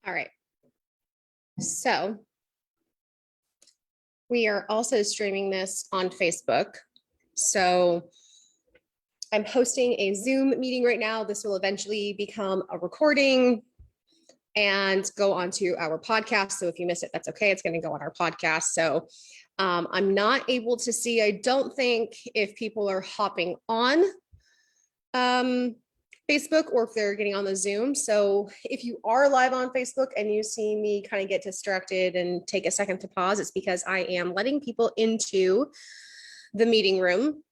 All right. So we are also streaming this on Facebook. So I'm hosting a Zoom meeting right now. This will eventually become a recording and go onto our podcast. So if you miss it, that's okay. It's going to go on our podcast. So I'm not able to see, I don't think, if people are hopping on Facebook or if they're getting on the Zoom. So if you are live on Facebook and you see me kind of get distracted and take a second to pause, it's because I am letting people into the meeting room.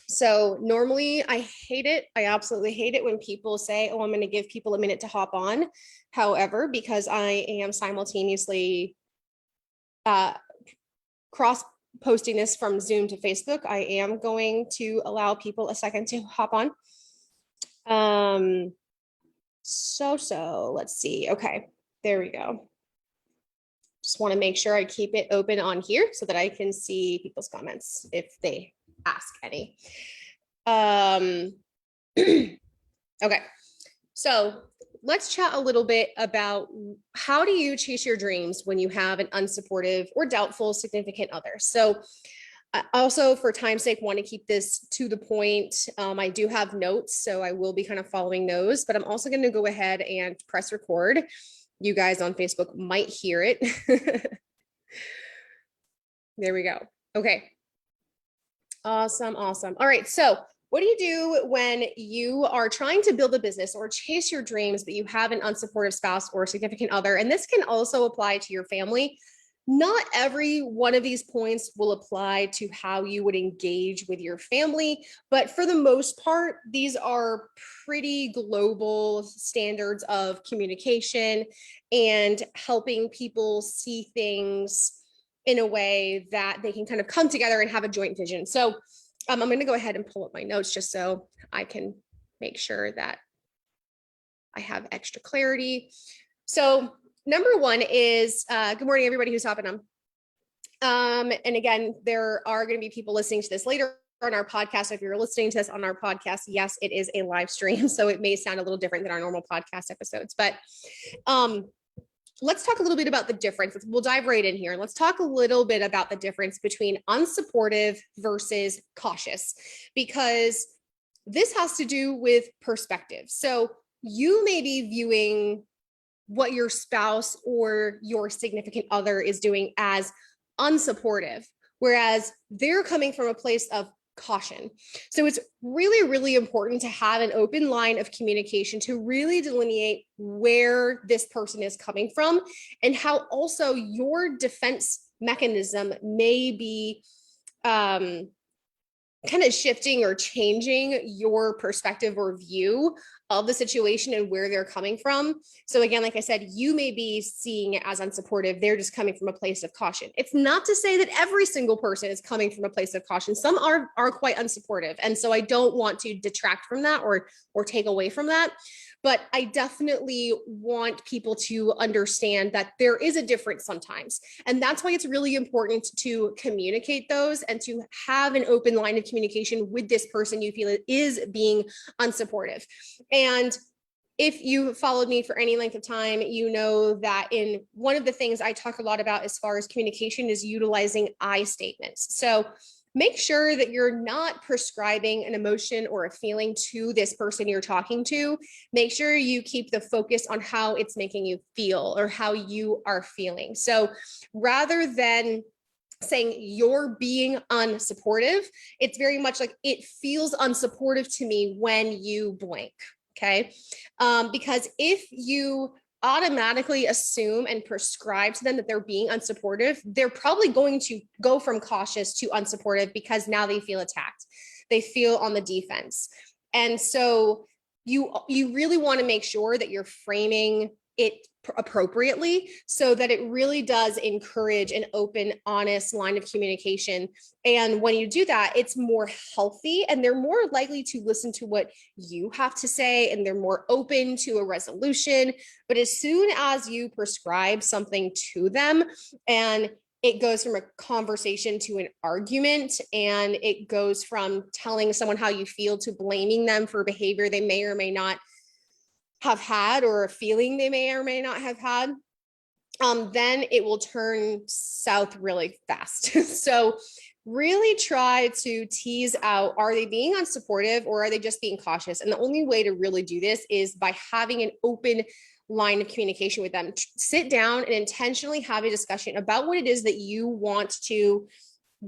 So normally I hate it. I absolutely hate it when people say, oh, I'm going to give people a minute to hop on. However, because I am simultaneously cross posting this from Zoom to Facebook, I am going to allow people a second to hop on. So let's see. Okay, there we go. Just want to make sure I keep it open on here so that I can see people's comments if they ask any. Okay, so let's chat a little bit about how do you chase your dreams when you have an unsupportive or doubtful significant other. So also, for time's sake, want to keep this to the point. I do have notes, so I will be kind of following those, but I'm also going to go ahead and press record. You guys on Facebook might hear it. There we go. Okay. Awesome. Awesome. All right. So what do you do when you are trying to build a business or chase your dreams, but you have an unsupportive spouse or significant other? And this can also apply to your family. Not every one of these points will apply to how you would engage with your family, but for the most part, these are pretty global standards of communication and helping people see things in a way that they can kind of come together and have a joint vision. So I'm going to go ahead and pull up my notes just so I can make sure that I have extra clarity. So number one is, good morning, everybody who's hopping on. And again, there are going to be people listening to this later on our podcast. If you're listening to this on our podcast, yes, it is a live stream. So it may sound a little different than our normal podcast episodes, but let's talk a little bit about the difference. We'll dive right in here. Let's talk a little bit about the difference between unsupportive versus cautious, because this has to do with perspective. So you may be viewing what your spouse or your significant other is doing as unsupportive, whereas they're coming from a place of caution. So it's really, really important to have an open line of communication to really delineate where this person is coming from and how also your defense mechanism may be kind of shifting or changing your perspective or view of the situation and where they're coming from. So again, like I said, you may be seeing it as unsupportive. They're just coming from a place of caution. It's not to say that every single person is coming from a place of caution. Some are quite unsupportive. And so I don't want to detract from that or take away from that. But I definitely want people to understand that there is a difference sometimes. And that's why it's really important to communicate those and to have an open line of communication with this person you feel is being unsupportive. And if you followed me for any length of time, you know that in one of the things I talk a lot about as far as communication is utilizing I statements. So make sure that you're not prescribing an emotion or a feeling to this person you're talking to. Make sure you keep the focus on how it's making you feel or how you are feeling. So rather than saying you're being unsupportive, it's very much like it feels unsupportive to me when you blank. Okay. Because if you automatically assume and prescribe to them that they're being unsupportive, they're probably going to go from cautious to unsupportive because now they feel attacked. They feel on the defense. And so you really want to make sure that you're framing it appropriately so that it really does encourage an open, honest line of communication. And when you do that, it's more healthy and they're more likely to listen to what you have to say and they're more open to a resolution. But as soon as you prescribe something to them and it goes from a conversation to an argument, and it goes from telling someone how you feel to blaming them for behavior they may or may not have had, or a feeling they may or may not have had, then it will turn south really fast. So really try to tease out, are they being unsupportive or are they just being cautious? And the only way to really do this is by having an open line of communication with them. Sit down and intentionally have a discussion about what it is that you want to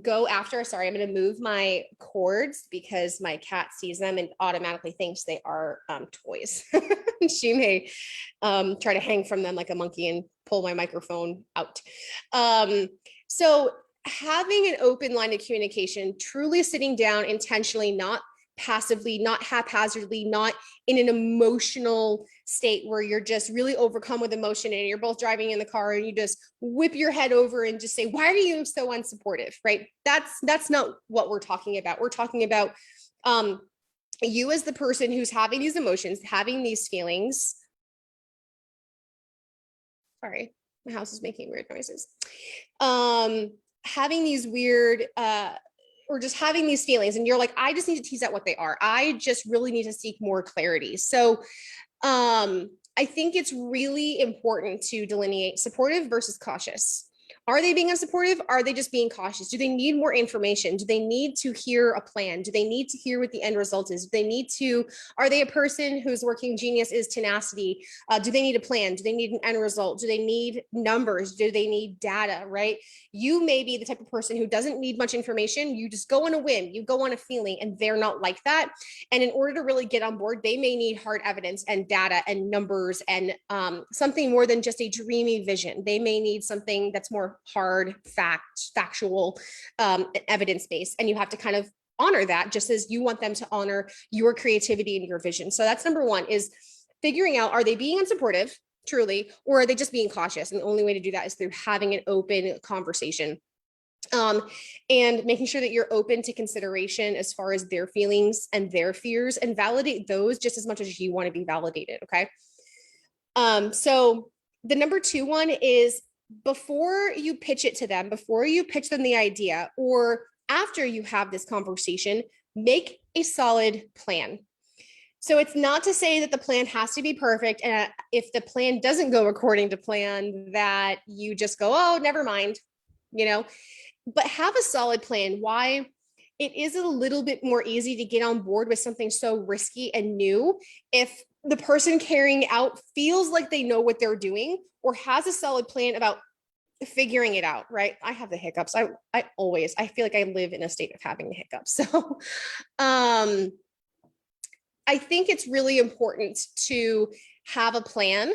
go after. Sorry, I'm going to move my cords because my cat sees them and automatically thinks they are toys. She may try to hang from them like a monkey and pull my microphone out. So having an open line of communication, truly sitting down intentionally, not passively, not haphazardly, not in an emotional state where you're just really overcome with emotion and you're both driving in the car and you just whip your head over and just say, why are you so unsupportive, right? That's not what we're talking about. We're talking about you as the person who's having these emotions, having these feelings. Sorry, my house is making weird noises. Having these weird or just having these feelings, and you're like, I just need to tease out what they are. I just really need to seek more clarity. So I think it's really important to delineate supportive versus cautious. Are they being unsupportive? Are they just being cautious? Do they need more information? Do they need to hear a plan? Do they need to hear what the end result is? Do they need to, are they a person whose working genius is tenacity? Do they need a plan? Do they need an end result? Do they need numbers? Do they need data, right? You may be the type of person who doesn't need much information. You just go on a whim, you go on a feeling, and they're not like that. And in order to really get on board, they may need hard evidence and data and numbers and something more than just a dreamy vision. They may need something that's more hard, factual, evidence-based. And you have to kind of honor that, just as you want them to honor your creativity and your vision. So that's number one, is figuring out, are they being unsupportive truly, or are they just being cautious? And the only way to do that is through having an open conversation. And making sure that you're open to consideration as far as their feelings and their fears, and validate those just as much as you want to be validated. Okay. So the number two one is, before you pitch it to them, before you pitch them the idea, or after you have this conversation, make a solid plan. So it's not to say that the plan has to be perfect. And if the plan doesn't go according to plan, that you just go, oh, never mind, but have a solid plan. Why? It is a little bit more easy to get on board with something so risky and new if the person carrying out feels like they know what they're doing or has a solid plan about figuring it out, right? I have the hiccups. I feel like I live in a state of having the hiccups. So I think it's really important to have a plan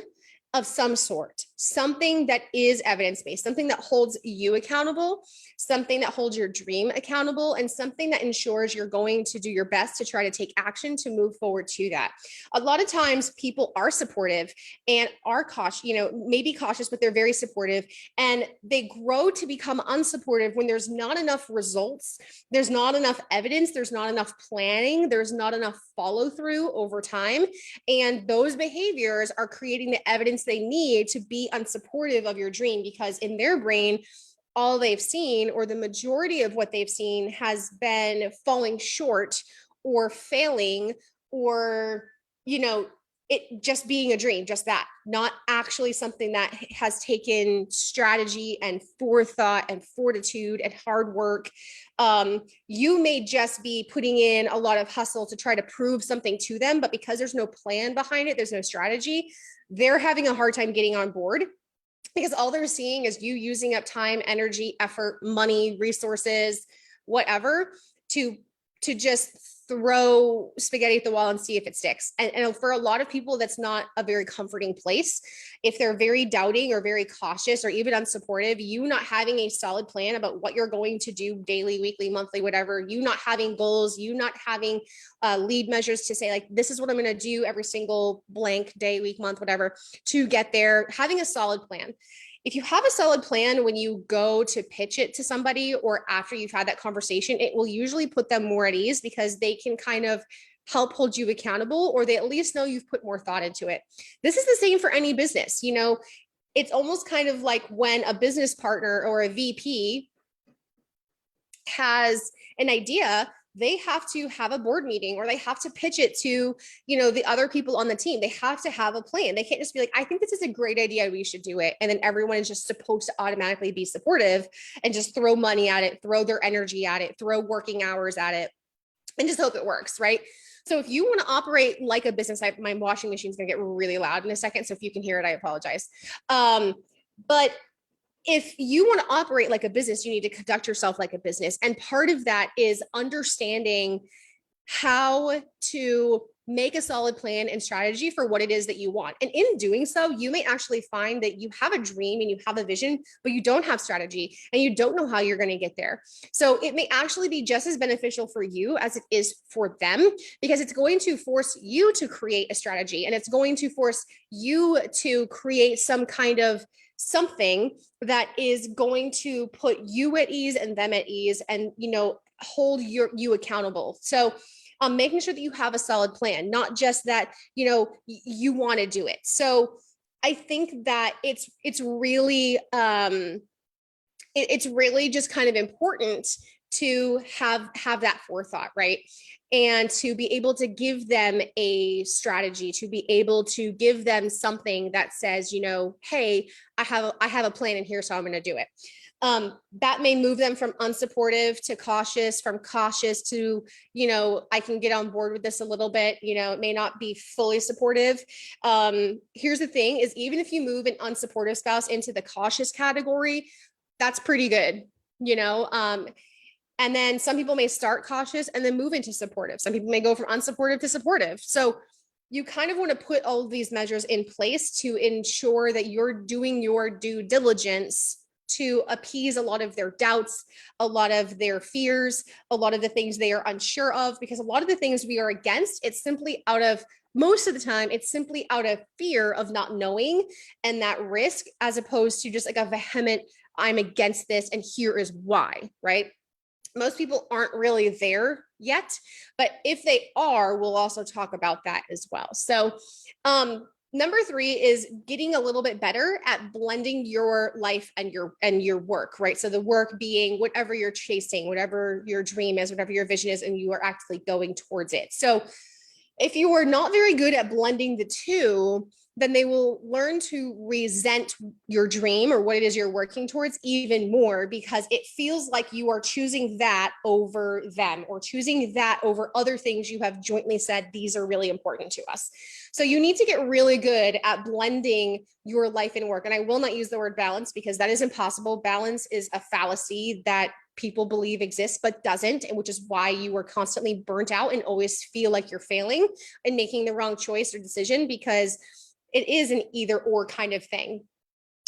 of some sort, something that is evidence-based, something that holds you accountable, something that holds your dream accountable, and something that ensures you're going to do your best to try to take action to move forward to that. A lot of times people are supportive and are cautious, maybe cautious, but they're very supportive, and they grow to become unsupportive when there's not enough results, there's not enough evidence, there's not enough planning, there's not enough follow through over time. And those behaviors are creating the evidence they need to be unsupportive of your dream, because in their brain, all they've seen, or the majority of what they've seen, has been falling short or failing, or, it just being a dream, just that, not actually something that has taken strategy and forethought and fortitude and hard work. You may just be putting in a lot of hustle to try to prove something to them, but because there's no plan behind it, there's no strategy, they're having a hard time getting on board, because all they're seeing is you using up time, energy, effort, money, resources, whatever, to just throw spaghetti at the wall and see if it sticks. And for a lot of people, that's not a very comforting place. If they're very doubting or very cautious or even unsupportive, you not having a solid plan about what you're going to do daily, weekly, monthly, whatever, you not having goals, you not having lead measures to say, like, this is what I'm going to do every single blank day, week, month, whatever, to get there, having a solid plan. If you have a solid plan when you go to pitch it to somebody, or after you've had that conversation, it will usually put them more at ease, because they can kind of help hold you accountable, or they at least know you've put more thought into it. This is the same for any business. It's almost kind of like when a business partner or a VP has an idea, they have to have a board meeting or they have to pitch it to, you know, the other people on the team. They have to have a plan. They can't just be like, I think this is a great idea, we should do it. And then everyone is just supposed to automatically be supportive and just throw money at it, throw their energy at it, throw working hours at it, and just hope it works, right? So if you want to operate like a business, my washing machine is going to get really loud in a second. So if you can hear it, I apologize. But if you want to operate like a business, you need to conduct yourself like a business. And part of that is understanding how to make a solid plan and strategy for what it is that you want. And in doing so, you may actually find that you have a dream and you have a vision, but you don't have strategy and you don't know how you're going to get there. So it may actually be just as beneficial for you as it is for them, because it's going to force you to create a strategy and it's going to force you to create some kind of something that is going to put you at ease and them at ease and, you know, hold you accountable. So making sure that you have a solid plan, not just that, you know, you want to do it. So I think that it's really just kind of important to have that forethought, right? And to be able to give them a strategy, to be able to give them something that says, you know, hey, I have a plan and here's how I'm going to do it. That may move them from unsupportive to cautious, from cautious to, you know, I can get on board with this a little bit, you know, it may not be fully supportive. Here's the thing is, even if you move an unsupportive spouse into the cautious category, that's pretty good, you know? And then some people may start cautious and then move into supportive. Some people may go from unsupportive to supportive. So you kind of want to put all of these measures in place to ensure that you're doing your due diligence to appease a lot of their doubts, a lot of their fears, a lot of the things they are unsure of, because a lot of the things we are against, it's simply out of, most of the time, it's simply out of fear of not knowing and that risk, as opposed to just like a vehement, I'm against this and here is why, right? Most people aren't really there yet, but if they are, we'll also talk about that as well. So, number 3 is getting a little bit better at blending your life and your work, right? So the work being whatever you're chasing, whatever your dream is, whatever your vision is, and you are actually going towards it. So if you are not very good at blending the two, then they will learn to resent your dream or what it is you're working towards even more, because it feels like you are choosing that over them or choosing that over other things you have jointly said, these are really important to us. So you need to get really good at blending your life and work. And I will not use the word balance because that is impossible. Balance is a fallacy that people believe exists but doesn't, and which is why you are constantly burnt out and always feel like you're failing and making the wrong choice or decision, because it is an either or kind of thing.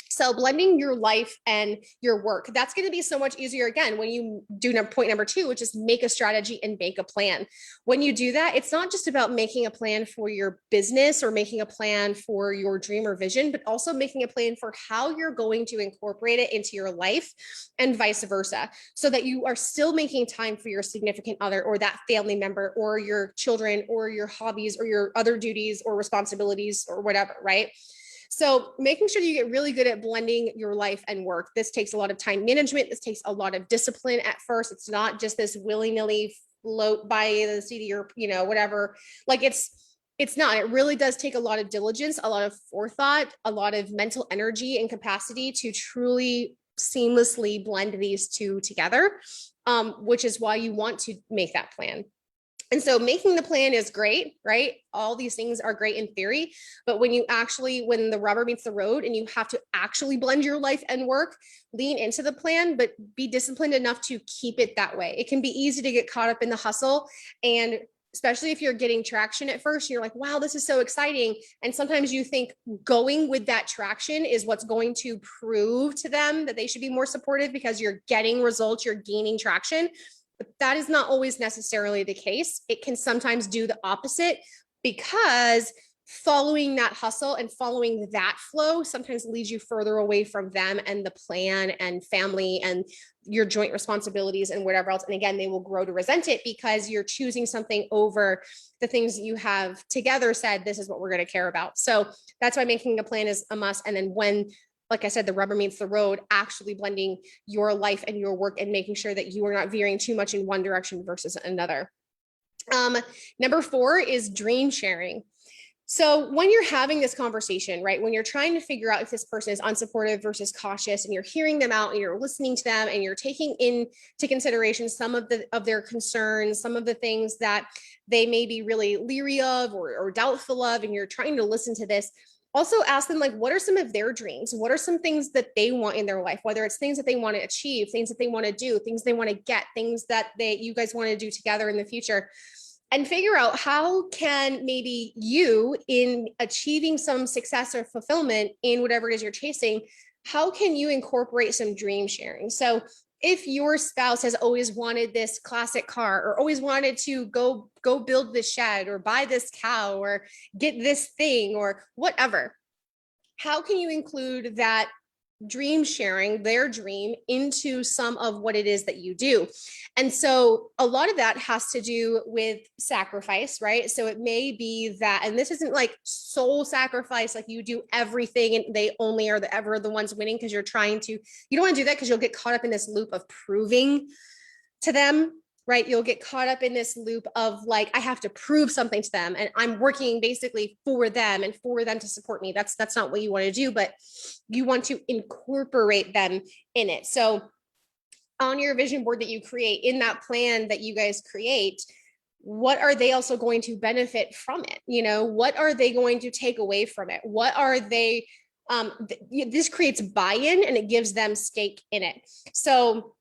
So blending your life and your work, that's going to be so much easier again when you do point number 2, which is make a strategy and make a plan. When you do that, it's not just about making a plan for your business or making a plan for your dream or vision, but also making a plan for how you're going to incorporate it into your life and vice versa, so that you are still making time for your significant other or that family member or your children or your hobbies or your other duties or responsibilities or whatever, right? So making sure you get really good at blending your life and work. This takes a lot of time management. This takes a lot of discipline at first. It's not just this willy-nilly float by the seat of your, you know, whatever. Like it's not. It really does take a lot of diligence, a lot of forethought, a lot of mental energy and capacity to truly seamlessly blend these two together, which is why you want to make that plan. And so making the plan is great, right? All these things are great in theory, but when the rubber meets the road and you have to actually blend your life and work, lean into the plan, but be disciplined enough to keep it that way. It can be easy to get caught up in the hustle, and especially if you're getting traction at first, you're like, wow, this is so exciting. And sometimes you think going with that traction is what's going to prove to them that they should be more supportive because you're getting results, you're gaining traction. But that is not always necessarily the case. It can sometimes do the opposite, because following that hustle and following that flow sometimes leads you further away from them and the plan and family and your joint responsibilities and whatever else. And again, they will grow to resent it because you're choosing something over the things that you have together said, this is what we're going to care about. So that's why making a plan is a must. And then when like I said, the rubber meets the road, actually blending your life and your work and making sure that you are not veering too much in one direction versus another. Number 4 is dream sharing. So when you're having this conversation, right, when you're trying to figure out if this person is unsupportive versus cautious, and you're hearing them out and you're listening to them and you're taking into consideration some of their concerns, some of the things that they may be really leery of or doubtful of, and you're trying to listen to this, also ask them, like, what are some of their dreams? What are some things that they want in their life? Whether it's things that they want to achieve, things that they want to do, things they want to get, things that you guys want to do together in the future. And figure out how can maybe you, in achieving some success or fulfillment in whatever it is you're chasing, how can you incorporate some dream sharing? So if your spouse has always wanted this classic car, or always wanted to go build this shed or buy this cow or get this thing or whatever, how can you include that dream sharing, their dream, into some of what it is that you do? And so a lot of that has to do with sacrifice, right? So it may be that, and this isn't like soul sacrifice, like you do everything and they only are ever the ones winning, because you don't want to do that, because you'll get caught up in this loop of proving to them, right? You'll get caught up in this loop of, like, I have to prove something to them and I'm working basically for them and for them to support me. That's not what you want to do, but you want to incorporate them in it. So on your vision board that you create, in that plan that you guys create, what are they also going to benefit from it? What are they going to take away from it? What are they, this creates buy-in and it gives them stake in it. So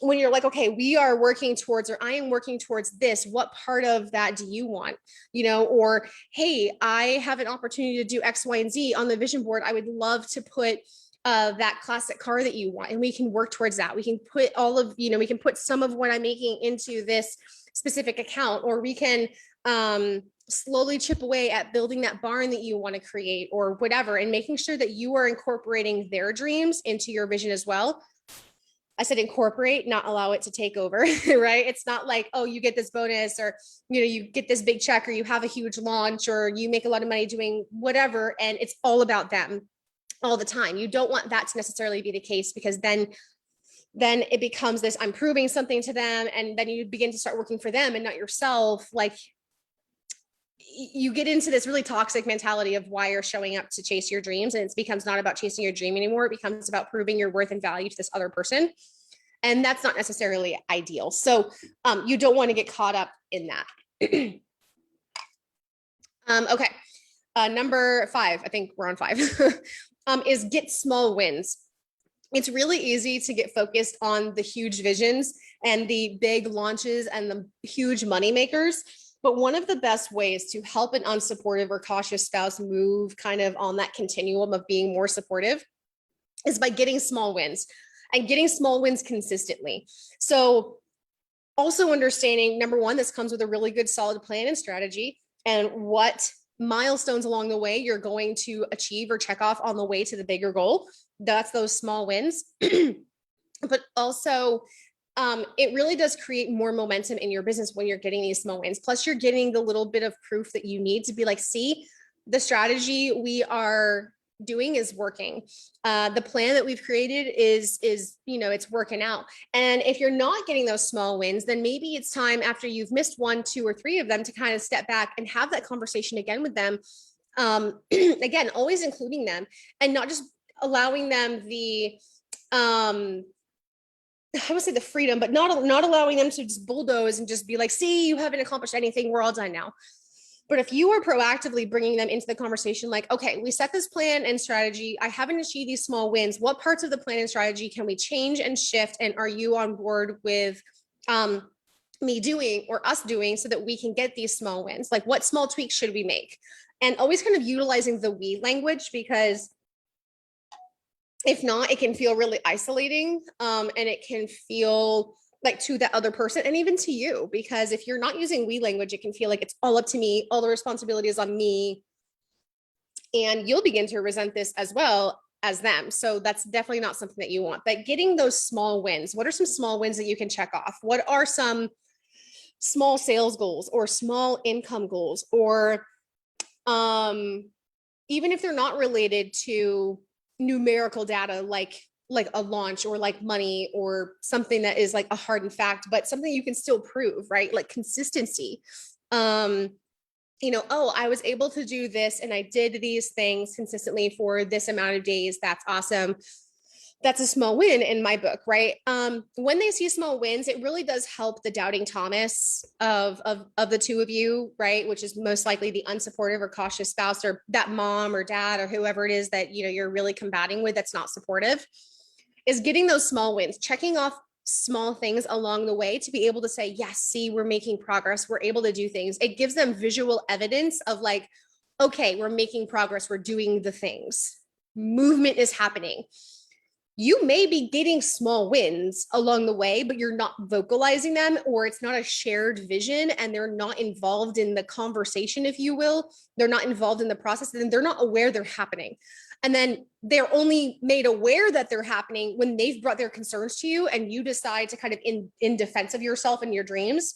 when you're like, okay, we are working towards, or I am working towards this, what part of that do you want? Or, hey, I have an opportunity to do X, Y, and Z on the vision board. I would love to put that classic car that you want, and we can work towards that. We can put we can put some of what I'm making into this specific account, or we can slowly chip away at building that barn that you want to create, or whatever, and making sure that you are incorporating their dreams into your vision as well. I said incorporate, not allow it to take over, right? It's not like, oh, you get this bonus, or, you get this big check, or you have a huge launch, or you make a lot of money doing whatever, and it's all about them all the time. You don't want that to necessarily be the case, because then it becomes this, I'm proving something to them, and then you begin to start working for them and not yourself. Like, you get into this really toxic mentality of why you're showing up to chase your dreams, and it becomes not about chasing your dream anymore. It becomes about proving your worth and value to this other person, and that's not necessarily ideal. So you don't want to get caught up in that. Okay, number 5, I think we're on 5, is get small wins. It's really easy to get focused on the huge visions and the big launches and the huge money makers. But one of the best ways to help an unsupportive or cautious spouse move kind of on that continuum of being more supportive is by getting small wins, and getting small wins consistently. So also understanding, number 1, this comes with a really good solid plan and strategy, and what milestones along the way you're going to achieve or check off on the way to the bigger goal. That's those small wins. But also, it really does create more momentum in your business when you're getting these small wins. Plus, you're getting the little bit of proof that you need to be like, see, the strategy we are doing is working. The plan that we've created is it's working out. And if you're not getting those small wins, then maybe it's time, after you've missed 1, 2, or 3 of them, to kind of step back and have that conversation again with them. Again, always including them, and not just allowing them the I would say the freedom, but not allowing them to just bulldoze and just be like, see, you haven't accomplished anything, we're all done now. But if you are proactively bringing them into the conversation, like, okay, we set this plan and strategy, I haven't achieved these small wins, what parts of the plan and strategy can we change and shift, and are you on board with me doing, or us doing, so that we can get these small wins? Like, what small tweaks should we make? And always kind of utilizing the we language, because if not, it can feel really isolating, and it can feel like to that other person, and even to you, because if you're not using we language, it can feel like it's all up to me, all the responsibility is on me, and you'll begin to resent this as well as them. So that's definitely not something that you want. But getting those small wins, what are some small wins that you can check off? What are some small sales goals or small income goals, or even if they're not related to numerical data, like a launch or like money or something that is like a hardened fact, but something you can still prove, right? Like consistency. Oh, I was able to do this and I did these things consistently for this amount of days. That's awesome. That's a small win in my book, right? When they see small wins, it really does help the doubting Thomas of the two of you, right? Which is most likely the unsupportive or cautious spouse, or that mom or dad or whoever it is that you're really combating with that's not supportive, is getting those small wins, checking off small things along the way to be able to say, yes, see, we're making progress, we're able to do things. It gives them visual evidence of like, okay, we're making progress, we're doing the things, movement is happening. You may be getting small wins along the way, but you're not vocalizing them, or it's not a shared vision and they're not involved in the conversation, if you will. They're not involved in the process, and they're not aware they're happening. And then they're only made aware that they're happening when they've brought their concerns to you and you decide to kind of in defense of yourself and your dreams,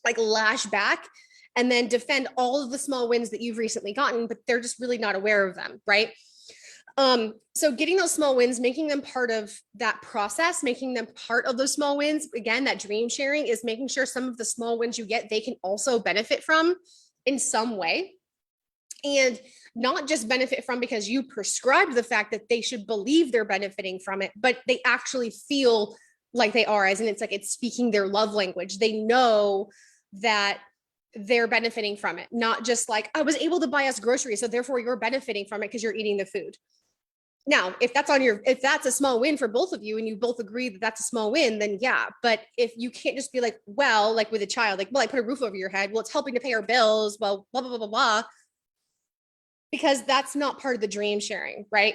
like lash back and then defend all of the small wins that you've recently gotten, but they're just really not aware of them, right? So getting those small wins, making them part of that process, making them part of those small wins, again, that dream sharing is making sure some of the small wins you get, they can also benefit from in some way. And not just benefit from because you prescribed the fact that they should believe they're benefiting from it, but they actually feel like they are, as in it's like it's speaking their love language. They know that they're benefiting from it, not just like, I was able to buy us groceries, so therefore you're benefiting from it because you're eating the food. Now, if that's a small win for both of you and you both agree that that's a small win, then yeah. But if you can't just be like, well, like with a child, like, well, I put a roof over your head. Well, it's helping to pay our bills. Well, blah, blah, blah, blah, blah. Because that's not part of the dream sharing, right?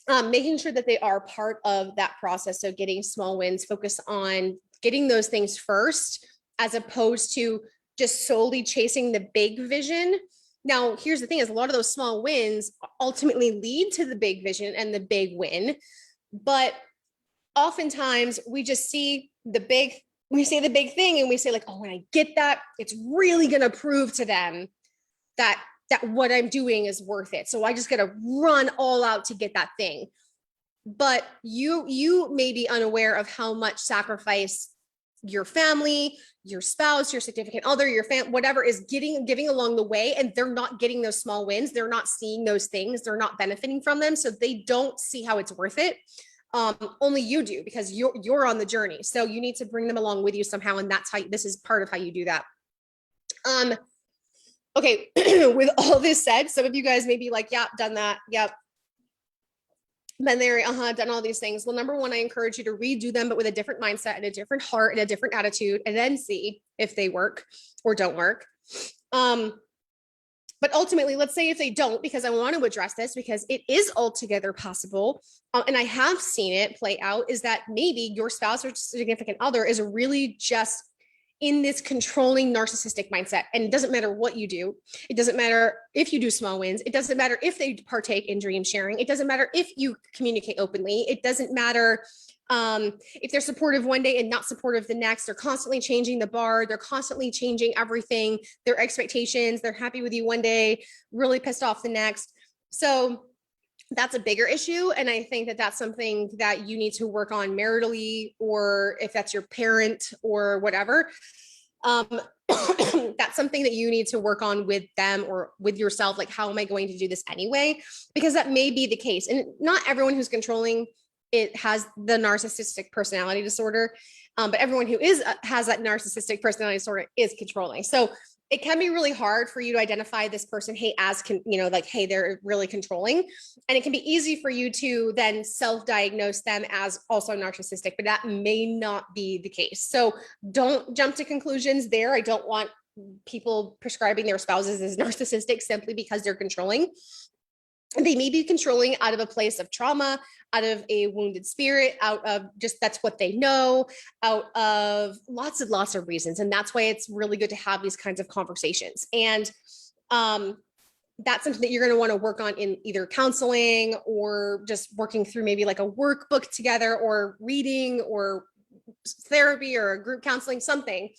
Making sure that they are part of that process. So getting small wins, focus on getting those things first, as opposed to just solely chasing the big vision. Now, here's the thing is a lot of those small wins ultimately lead to the big vision and the big win. But oftentimes we just see the big thing and we say like, oh, when I get that, it's really going to prove to them that what I'm doing is worth it. So I just got to run all out to get that thing. But you may be unaware of how much sacrifice your family, your spouse, your significant other, your whatever is giving along the way, and they're not getting those small wins. They're not seeing those things. They're not benefiting from them, so they don't see how it's worth it. Only you do, because you're on the journey. So you need to bring them along with you somehow, and that's how this is part of how you do that. Okay, with all this said, some of you guys may be like, yeah, done that. Yep. Been there, done all these things. Well, number one, I encourage you to redo them, but with a different mindset and a different heart and a different attitude, and then see if they work or don't work. But ultimately, let's say if they don't, because I want to address this because it is altogether possible. And I have seen it play out, is that maybe your spouse or significant other is really just in this controlling narcissistic mindset. And it doesn't matter what you do. It doesn't matter if you do small wins. It doesn't matter if they partake in dream sharing. It doesn't matter if you communicate openly. It doesn't matter if they're supportive one day and not supportive the next. They're constantly changing the bar. They're constantly changing everything, their expectations. They're happy with you one day, really pissed off the next. So that's a bigger issue. And I think that that's something that you need to work on maritally, or if that's your parent or whatever, that's something that you need to work on with them or with yourself. Like, how am I going to do this anyway? Because that may be the case. And not everyone who's controlling it has the narcissistic personality disorder. But everyone who has that narcissistic personality disorder is controlling. So it can be really hard for you to identify this person, hey, hey, they're really controlling. And it can be easy for you to then self-diagnose them as also narcissistic, but that may not be the case. So don't jump to conclusions there. I don't want people prescribing their spouses as narcissistic simply because they're controlling. They may be controlling out of a place of trauma, out of a wounded spirit, out of just that's what they know, out of lots and lots of reasons. And that's why it's really good to have these kinds of conversations. And that's something that you're going to want to work on in either counseling or just working through maybe like a workbook together, or reading or therapy or group counseling, something.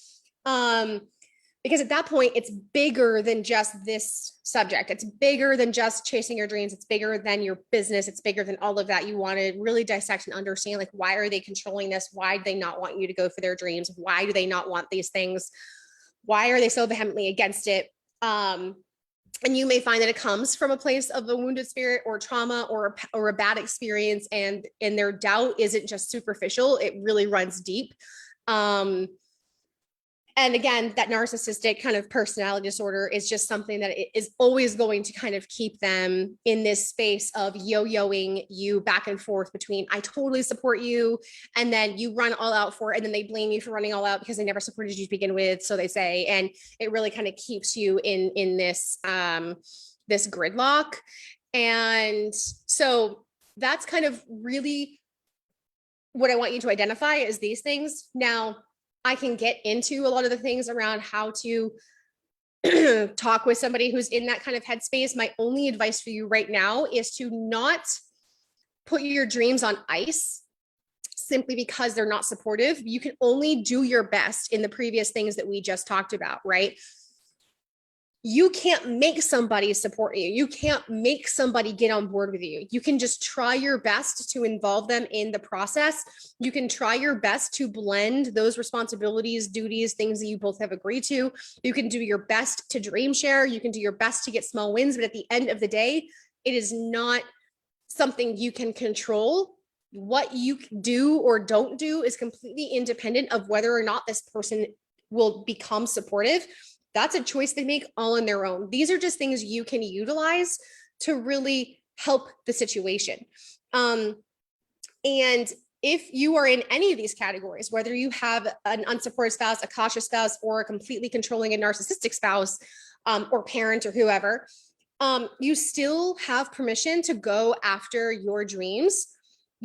Because at that point, it's bigger than just this subject. It's bigger than just chasing your dreams. It's bigger than your business. It's bigger than all of that. You want to really dissect and understand, like, why are they controlling this? Why do they not want you to go for their dreams? Why do they not want these things? Why are they so vehemently against it? And you may find that it comes from a place of a wounded spirit or trauma or a bad experience, and their doubt isn't just superficial. It really runs deep. And again, that narcissistic kind of personality disorder is just something that is always going to kind of keep them in this space of yo-yoing you back and forth between, I totally support you, and then you run all out for it, and then they blame you for running all out because they never supported you to begin with, so they say. And it really kind of keeps you in this this gridlock. And so that's kind of really what I want you to identify is these things. Now, I can get into a lot of the things around how to talk with somebody who's in that kind of headspace. My only advice for you right now is to not put your dreams on ice simply because they're not supportive. You can only do your best in the previous things that we just talked about, right? You can't make somebody support you. You can't make somebody get on board with you. You can just try your best to involve them in the process. You can try your best to blend those responsibilities, duties, things that you both have agreed to. You can do your best to dream share. You can do your best to get small wins. But at the end of the day, it is not something you can control. What you do or don't do is completely independent of whether or not this person will become supportive. That's a choice they make all on their own. These are just things you can utilize to really help the situation. And if you are in any of these categories, whether you have an unsupportive spouse, a cautious spouse, or a completely controlling and narcissistic spouse, or parent, or whoever, you still have permission to go after your dreams,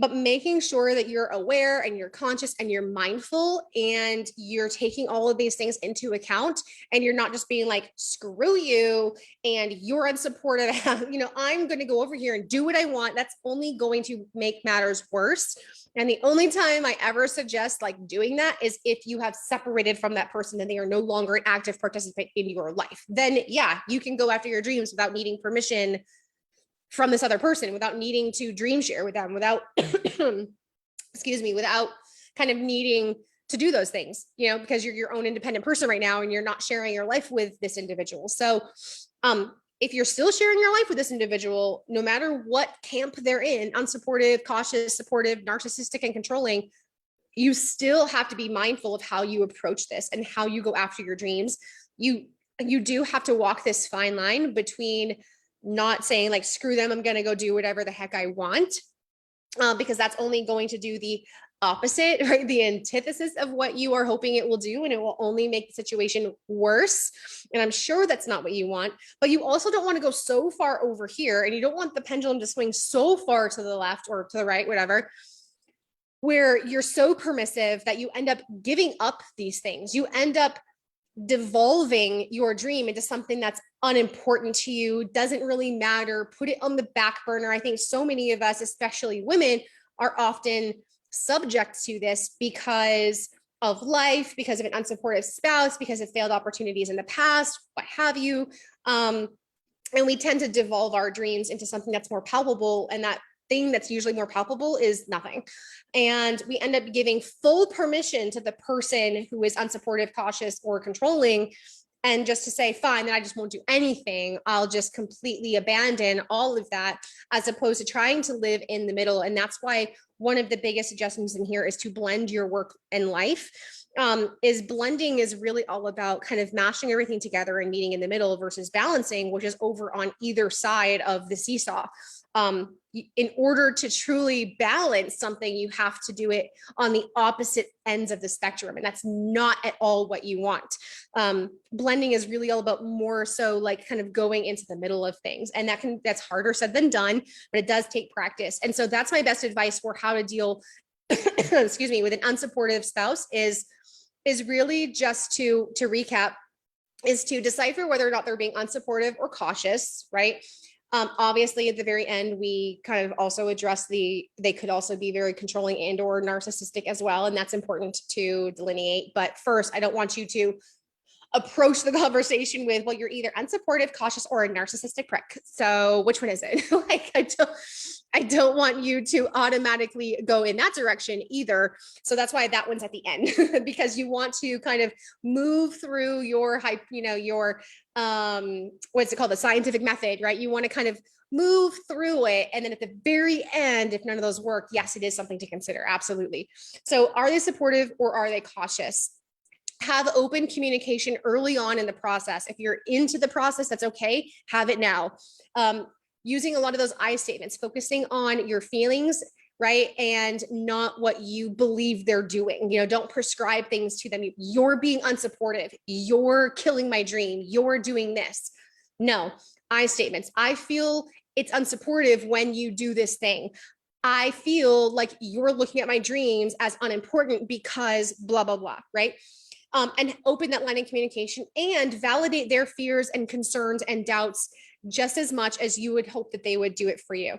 but making sure that you're aware and you're conscious and you're mindful and you're taking all of these things into account, and you're not just being like, screw you and you're unsupportive. I'm going to go over here and do what I want. That's only going to make matters worse. And the only time I ever suggest like doing that is if you have separated from that person and they are no longer an active participant in your life. Then yeah, you can go after your dreams without needing permission from this other person, without needing to dream share with them, without without kind of needing to do those things, because you're your own independent person right now and you're not sharing your life with this individual. So if you're still sharing your life with this individual, no matter what camp they're in, unsupportive, cautious, supportive, narcissistic, and controlling, you still have to be mindful of how you approach this and how you go after your dreams. You do have to walk this fine line between not saying like, screw them, I'm going to go do whatever the heck I want, because that's only going to do the opposite, right? The antithesis of what you are hoping it will do, and it will only make the situation worse. And I'm sure that's not what you want, but you also don't want to go so far over here, and you don't want the pendulum to swing so far to the left or to the right, whatever, where you're so permissive that you end up giving up these things. You end up devolving your dream into something that's unimportant to you, doesn't really matter, put it on the back burner. I think so many of us, especially women, are often subject to this because of life, because of an unsupportive spouse, because of failed opportunities in the past, what have you. And we tend to devolve our dreams into something that's more palpable, and that thing that's usually more palpable is nothing. And we end up giving full permission to the person who is unsupportive, cautious, or controlling, and just to say, fine, then I just won't do anything. I'll just completely abandon all of that, as opposed to trying to live in the middle. And that's why one of the biggest suggestions in here is to blend your work and life. Blending is really all about kind of mashing everything together and meeting in the middle, versus balancing, which is over on either side of the seesaw. In order to truly balance something, you have to do it on the opposite ends of the spectrum. And that's not at all what you want. Blending is really all about more so like kind of going into the middle of things. And that's harder said than done, but it does take practice. And so that's my best advice for how to deal, excuse me, with an unsupportive spouse is really just to recap, is to decipher whether or not they're being unsupportive or cautious, right? Obviously, at the very end, we kind of also address they could also be very controlling and or narcissistic as well. And that's important to delineate. But first, I don't want you to approach the conversation with, well, you're either unsupportive, cautious, or a narcissistic prick. So which one is it? Like, I don't want you to automatically go in that direction either. So that's why that one's at the end, because you want to kind of move through your hype, your, what's it called? The scientific method, right? You want to kind of move through it. And then at the very end, if none of those work, yes, it is something to consider. Absolutely. So are they supportive or are they cautious? Have open communication early on in the process. If you're into the process, that's okay. Have it now. Using a lot of those I statements, focusing on your feelings, right? And not what you believe they're doing. Don't prescribe things to them. You're being unsupportive. You're killing my dream. You're doing this. No, I statements. I feel it's unsupportive when you do this thing. I feel like you're looking at my dreams as unimportant because blah, blah, blah, right? And open that line of communication and validate their fears and concerns and doubts just as much as you would hope that they would do it for you.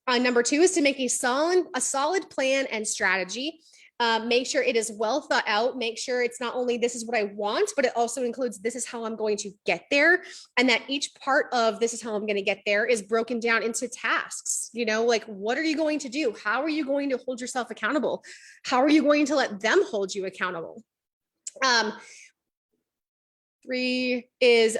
Number 2 is to make a solid plan and strategy. Make sure it is well thought out. Make sure it's not only this is what I want, but it also includes this is how I'm going to get there. And that each part of this is how I'm going to get there is broken down into tasks. Like, what are you going to do? How are you going to hold yourself accountable? How are you going to let them hold you accountable? 3 is,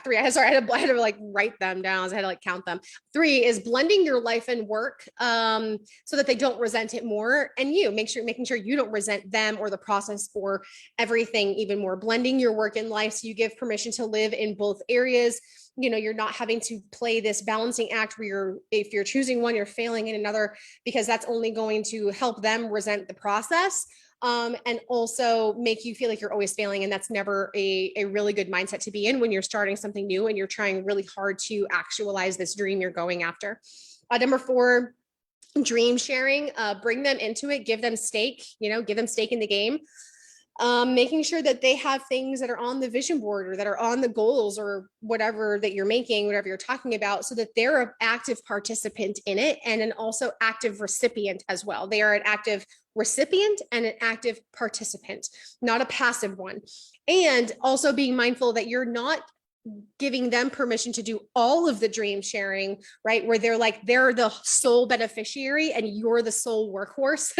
three. Sorry, I had to like write them down. I had to like count them. 3 is blending your life and work so that they don't resent it more. And making sure you don't resent them or the process or everything even more. Blending your work and life so you give permission to live in both areas. You're not having to play this balancing act where if you're choosing one, you're failing in another, because that's only going to help them resent the process. And also make you feel like you're always failing. And that's never a really good mindset to be in when you're starting something new and you're trying really hard to actualize this dream you're going after. Number 4, dream sharing. Bring them into it, give them stake, give them stake in the game. Making sure that they have things that are on the vision board or that are on the goals or whatever that you're making, whatever you're talking about, so that they're an active participant in it and an also active recipient as well. They are an active recipient and an active participant, not a passive one. And also being mindful that you're not giving them permission to do all of the dream sharing, right? Where they're the sole beneficiary and you're the sole workhorse,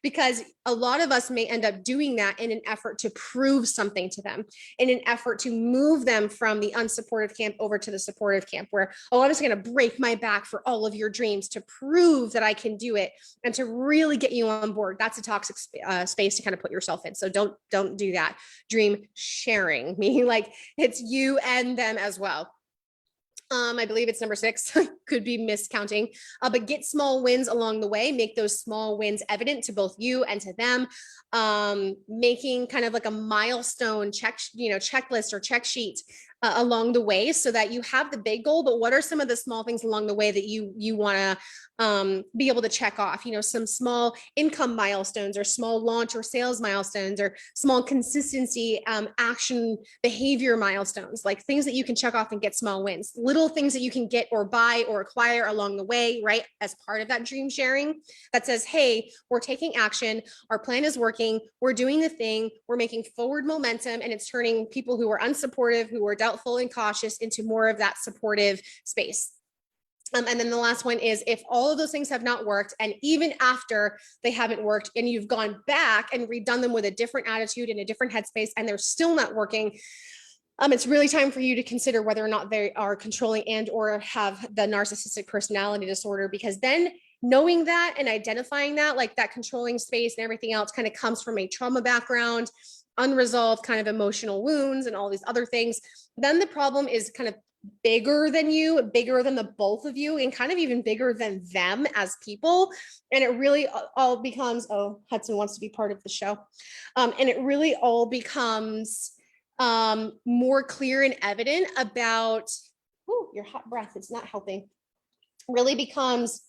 because a lot of us may end up doing that in an effort to prove something to them, in an effort to move them from the unsupportive camp over to the supportive camp, where, oh, I'm just going to break my back for all of your dreams to prove that I can do it and to really get you on board. That's a toxic space to kind of put yourself in. So don't do that. Dream sharing, meaning like it's you and them as well. I believe it's number 6, could be miscounting, but get small wins along the way. Make those small wins evident to both you and to them. Making kind of like a milestone checklist or check sheet along the way, so that you have the big goal, but what are some of the small things along the way that you want to be able to check off, some small income milestones or small launch or sales milestones or small consistency action behavior milestones, like things that you can check off and get small wins, little things that you can get or buy or acquire along the way, right? As part of that dream sharing that says, hey, we're taking action. Our plan is working. We're doing the thing. We're making forward momentum, and it's turning people who are unsupportive, who are doubtful and cautious, into more of that supportive space. And then the last one is, if all of those things have not worked, and even after they haven't worked and you've gone back and redone them with a different attitude and a different headspace and they're still not working, it's really time for you to consider whether or not they are controlling and or have the narcissistic personality disorder, because then knowing that and identifying that, like that controlling space and everything else kind of comes from a trauma background, unresolved kind of emotional wounds and all these other things, then the problem is kind of bigger than you, bigger than the both of you, and kind of even bigger than them as people. And it really all becomes, oh, Hudson wants to be part of the show. And it really all becomes more clear and evident about, your hot breath, it's not helping, really becomes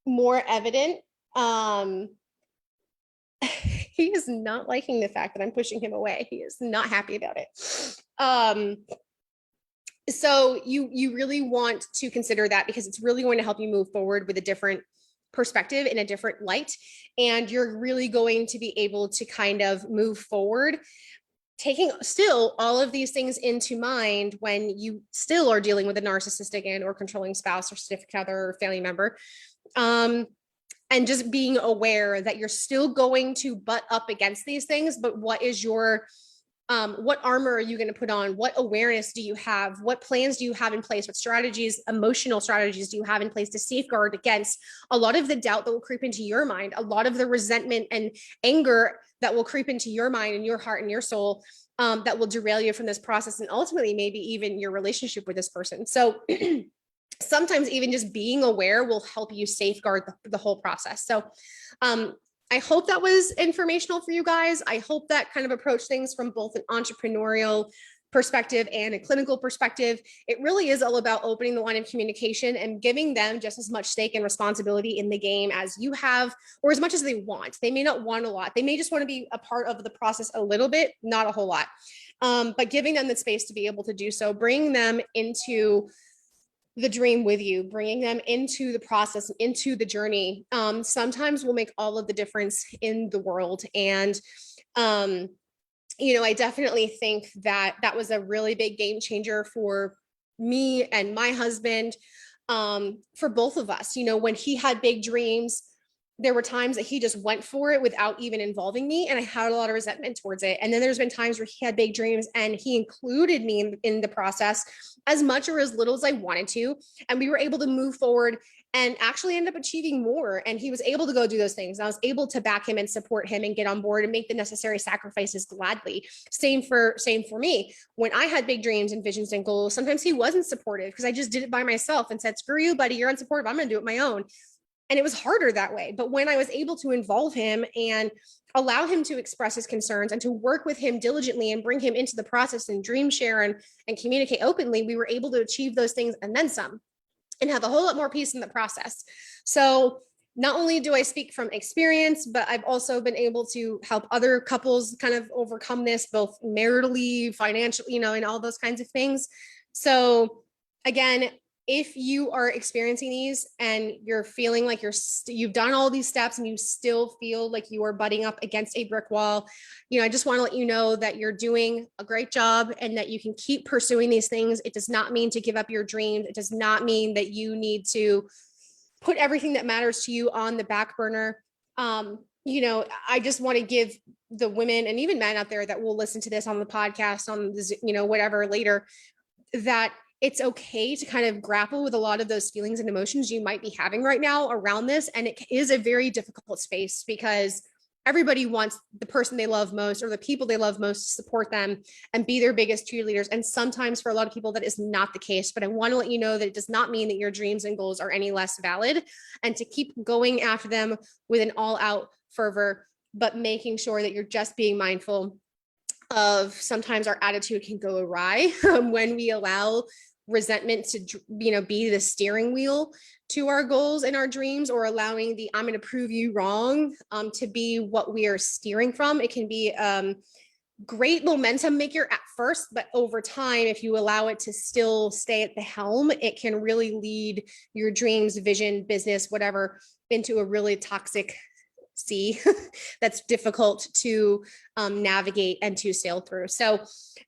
more evident. He is not liking the fact that I'm pushing him away. He is not happy about it. So you really want to consider that, because it's really going to help you move forward with a different perspective in a different light. And you're really going to be able to kind of move forward taking still all of these things into mind when you still are dealing with a narcissistic and or controlling spouse or significant other or family member. And just being aware that you're still going to butt up against these things, but what is your what armor are you going to put on? What awareness do you have? What plans do you have in place? What strategies, emotional strategies do you have in place to safeguard against a lot of the doubt that will creep into your mind, a lot of the resentment and anger that will creep into your mind and your heart and your soul, that will derail you from this process and ultimately maybe even your relationship with this person. So sometimes even just being aware will help you safeguard the whole process. So I hope that was informational for you guys. I hope that kind of approach things from both an entrepreneurial perspective and a clinical perspective. It really is all about opening the line of communication and giving them just as much stake and responsibility in the game as you have, or as much as they want. They may not want a lot. They may just want to be a part of the process a little bit, not a whole lot. But giving them the space to be able to do so, bringing them into the dream with you, bringing them into the process, into the journey, sometimes will make all of the difference in the world. And, I definitely think that that was a really big game changer for me and my husband, for both of us. When he had big dreams, there were times that he just went for it without even involving me, and I had a lot of resentment towards it. And then there's been times where he had big dreams and he included me in the process as much or as little as I wanted to, and we were able to move forward and actually end up achieving more. And he was able to go do those things. I was able to back him and support him and get on board and make the necessary sacrifices gladly. Same for me. When I had big dreams and visions and goals, sometimes he wasn't supportive because I just did it by myself and said, screw you, buddy, you're unsupportive, I'm going to do it my own. And it was harder that way. But when I was able to involve him and allow him to express his concerns and to work with him diligently and bring him into the process and dream share and communicate openly, we were able to achieve those things and then some, and have a whole lot more peace in the process. So not only do I speak from experience, but I've also been able to help other couples kind of overcome this, both maritally, financially, and all those kinds of things. So again, if you are experiencing these and you're feeling like you've done all these steps and you still feel like you are butting up against a brick wall, I just want to let you know that you're doing a great job and that you can keep pursuing these things. It does not mean to give up your dreams. It does not mean that you need to put everything that matters to you on the back burner. I just want to give the women and even men out there that will listen to this on the podcast, on the, whatever later, that it's okay to kind of grapple with a lot of those feelings and emotions you might be having right now around this. And it is a very difficult space because everybody wants the person they love most or the people they love most to support them and be their biggest cheerleaders. And sometimes for a lot of people, that is not the case. But I want to let you know that it does not mean that your dreams and goals are any less valid, and to keep going after them with an all-out fervor, but making sure that you're just being mindful of sometimes our attitude can go awry when we allow resentment to be the steering wheel to our goals and our dreams, or allowing the I'm going to prove you wrong to be what we are steering from. It can be great momentum maker at first, but over time, if you allow it to still stay at the helm, it can really lead your dreams, vision, business, whatever, into a really toxic sea that's difficult to navigate and to sail through. So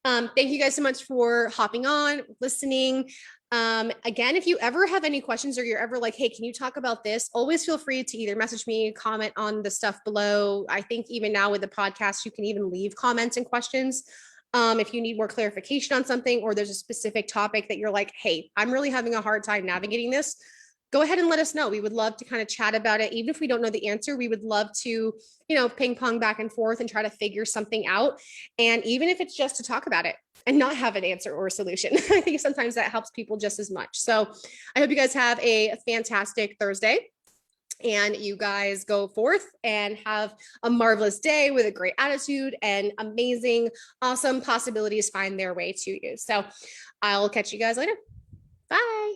thank you guys so much for hopping on, listening. Again, if you ever have any questions or you're ever like, hey, can you talk about this? Always feel free to either message me, comment on the stuff below. I think even now with the podcast, you can even leave comments and questions. If you need more clarification on something, or there's a specific topic that you're like, hey, I'm really having a hard time navigating this, go ahead and let us know. We would love to kind of chat about it. Even if we don't know the answer, we would love to, ping pong back and forth and try to figure something out. And even if it's just to talk about it and not have an answer or a solution, I think sometimes that helps people just as much. So I hope you guys have a fantastic Thursday, and you guys go forth and have a marvelous day with a great attitude, and amazing, awesome possibilities find their way to you. So I'll catch you guys later. Bye.